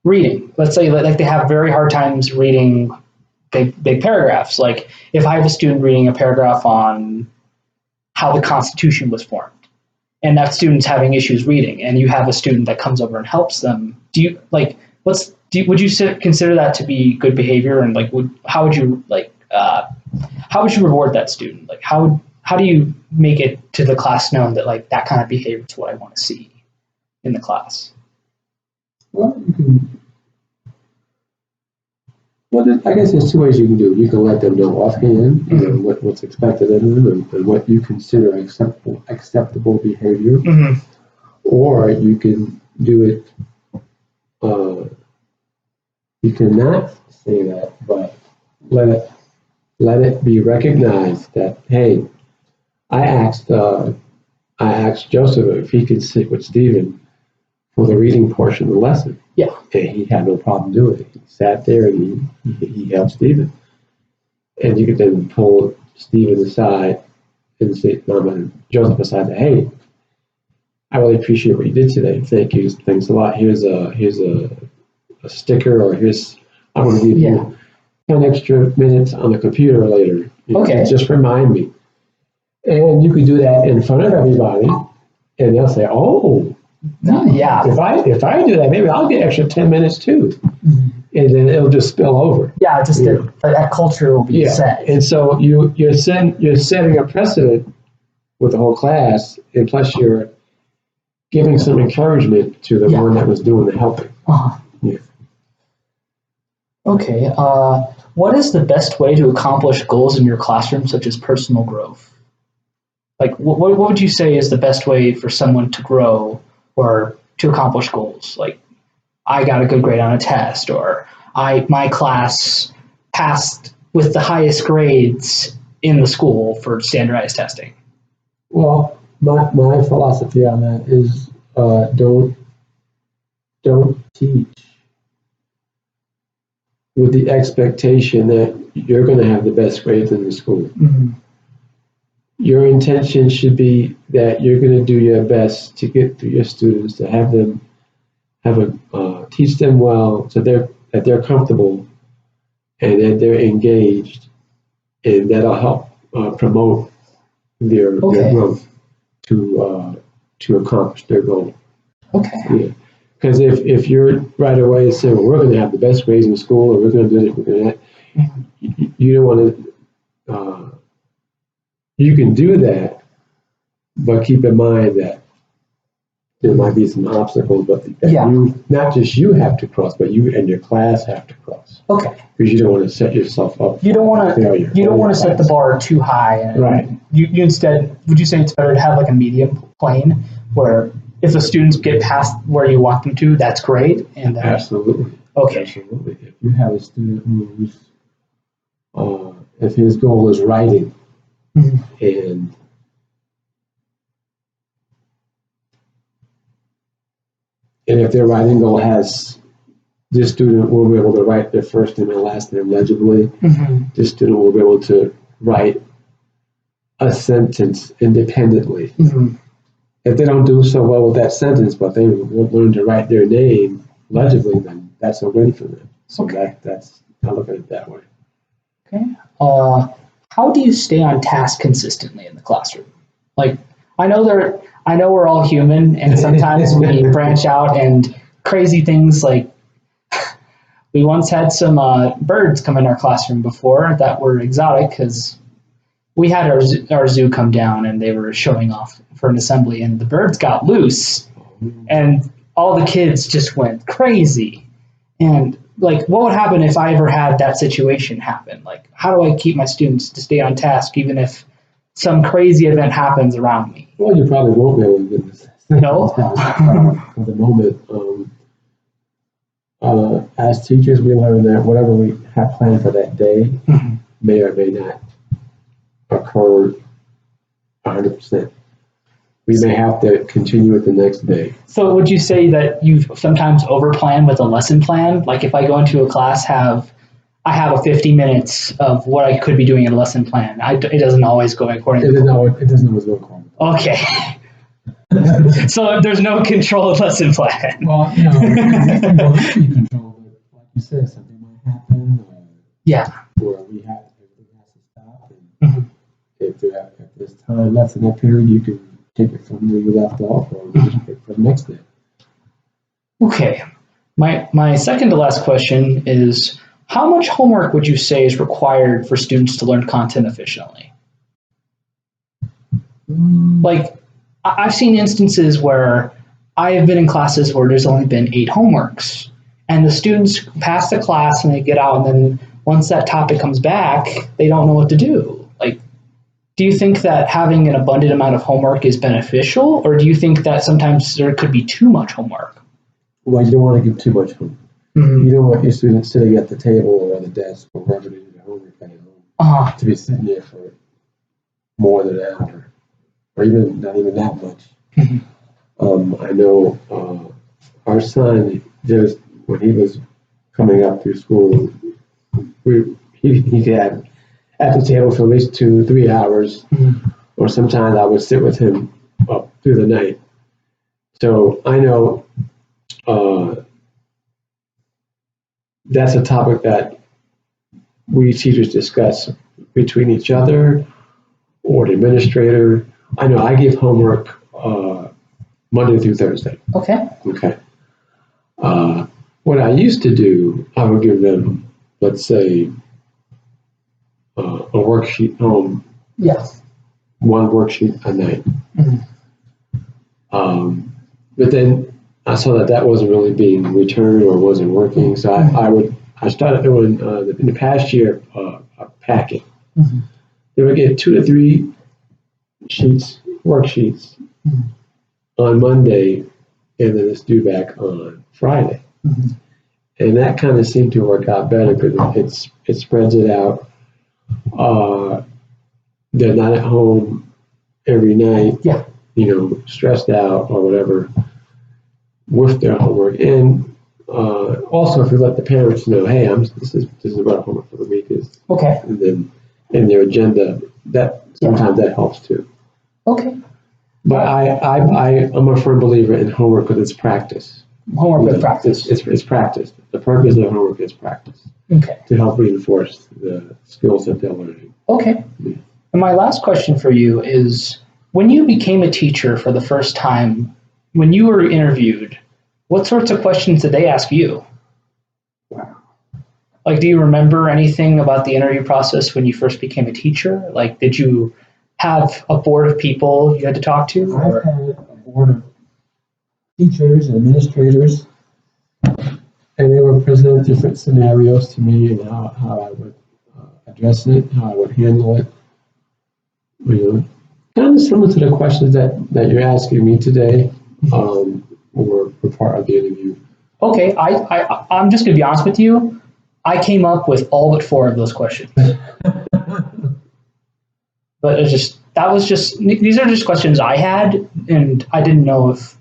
reading. Let's say like they have very hard times reading big paragraphs. Like, if I have a student reading a paragraph on how the Constitution was formed, and that student's having issues reading, and you have a student that comes over and helps them, do you like would you consider that to be good behavior? And like, how would you reward that student? Like, how do you make it to the class known that like that kind of behavior is what I want to see in the class? Well, I guess there's 2 ways you can do it. You can let them know offhand, what's expected of them, and what you consider acceptable behavior, or you can do it. You cannot say that, but let it be recognized that, hey, I asked Joseph if he could sit with Stephen for the reading portion of the lesson. Yeah. And he had no problem doing it. He sat there and he helped Stephen. And you could then pull Stephen aside and say, Joseph aside, and say, hey, I really appreciate what you did today. Thank you. Thanks a lot. Here's a sticker, or I'm going to give you 10 extra minutes on the computer later. Okay. Just remind me. And you could do that in front of everybody, and they'll say, oh, yeah. If I do that, maybe I'll get extra 10 minutes too. And then it'll just spill over. Yeah, just that culture will be set. And so you're setting a precedent with the whole class, and plus you're giving some encouragement to the one that was doing the helping. Yeah. Okay. What is the best way to accomplish goals in your classroom, such as personal growth? Like, what would you say is the best way for someone to grow or to accomplish goals? Like, I got a good grade on a test, or my class passed with the highest grades in the school for standardized testing. Well, my philosophy on that is don't teach with the expectation that you're going to have the best grades in the school. Your intention should be that you're going to do your best to get through your students, to have them have a teach them well, so that they're comfortable and that they're engaged, and that'll help promote their Okay. growth to accomplish their goal. Okay. Yeah. Because if you're right away saying, well, we're going to have the best grades in school, or we're going to do this, we're going to that, you don't want to. You can do that, but keep in mind that there might be some obstacles, but that Yeah. not just you have to cross, but you and your class have to cross. Okay. Because you don't want to set yourself up. You don't want for failure. to. You don't want to set the bar too high. And Right. You instead, would you say it's better to have like a medium plane where if the students get past where you want them to, that's great. And Absolutely. Okay. Absolutely. If you have a student who's, if his goal is writing, Mhm. and if their writing goal has, this student will be able to write their first name and last name legibly. Mhm. This student will be able to write a sentence independently. Mhm. If they don't do so well with that sentence, but they will learn to write their name legibly, then that's a win for them. So Okay. that's, I look at it that way. Okay. How do you stay on task consistently in the classroom? Like, I know we're all human, and sometimes we branch out and crazy things. Like, we once had some birds come in our classroom before that were exotic because we had our zoo come down and they were showing off for an assembly, and the birds got loose, and all the kids just went crazy. And like, what would happen if I ever had that situation happen? Like, how do I keep my students to stay on task even if some crazy event happens around me? Well, you probably won't be able to do this. No. For the moment, as teachers, we learn that whatever we have planned for that day Mhm. may or may not occur 100%. We may have to continue it the next day. So would you say that you sometimes overplan with a lesson plan? Like if I go into a class, I have a 50 minutes of what I could be doing in a lesson plan. It doesn't always go according It to. doesn't always go according. Okay. So there's no controlled lesson plan. Well, you know, it can go be controlled, but like you said, something might happen. Yeah. Where everything has to stop. And Mhm. if there's time left in that period, you can take it from where you left off, or you just pick for the next day. Okay. My second to last question is, how much homework would you say is required for students to learn content efficiently? Like, I've seen instances where I have been in classes where there's only been 8 homeworks, and the students pass the class and they get out, and then once that topic comes back, they don't know what to do. Like, do you think that having an abundant amount of homework is beneficial, or do you think that sometimes there could be too much homework? Well, you don't want to give too much homework. Mm-hmm. You don't want your students sitting at the table or the desk or wherever they do their homework at home to be sitting there for more than an hour, or even not even that much. Mm-hmm. I know our son, when he was coming up through school, he had at the table for at least 2-3 hours, Mm-hmm. or sometimes I would sit with him up through the night. So I know that's a topic that we teachers discuss between each other or the administrator. I know I give homework Monday through Thursday. Okay. Okay. What I used to do, I would give them, let's say, a worksheet home. Yeah. One worksheet a night. Mm-hmm. But then I saw that wasn't really being returned or wasn't working. So I started doing in the past year a packet. Mm-hmm. They would get 2 to 3 worksheets on Monday, and then it's due back on Friday. Mm-hmm. And that kind of seemed to work out better because it spreads it out. They're not at home every night, Yeah. Stressed out or whatever with their homework. And also, if you let the parents know, hey, this is what our homework for the week is. Okay. And then in their agenda, that sometimes that helps too. Okay. But I'm a firm believer in homework because it's practice. Homework You with know, practice. It's practice. The purpose of homework is practice Okay. to help reinforce the skills that they're learning. Okay. Yeah. And my last question for you is, when you became a teacher for the first time, when you were interviewed, what sorts of questions did they ask you? Wow. Like, do you remember anything about the interview process when you first became a teacher? Like, did you have a board of people you had to talk to? I've had a board of teachers and administrators. And they would present different scenarios to me and how I would address it, how I would handle it. You know, kind of similar to the questions that you're asking me today, were part of the interview. Okay, I'm just gonna be honest with you. I came up with all but 4 of those questions. But these are just questions I had, and I didn't know if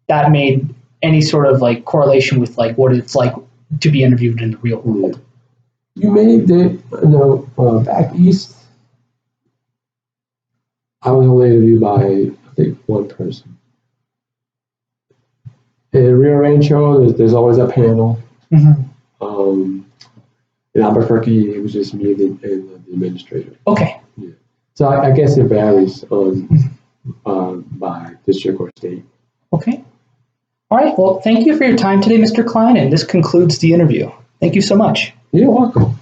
that made any sort of like correlation with like what it's like to be interviewed in the real world. You back east, I was only interviewed by, I think, one person. In Rio Rancho, there's always a panel. Mm-hmm. In Albuquerque, it was just me and the administrator. Okay. Yeah. So I guess it varies by district or state. Okay. All right. Well, thank you for your time today, Mr. Klein, and this concludes the interview. Thank you so much. You're welcome.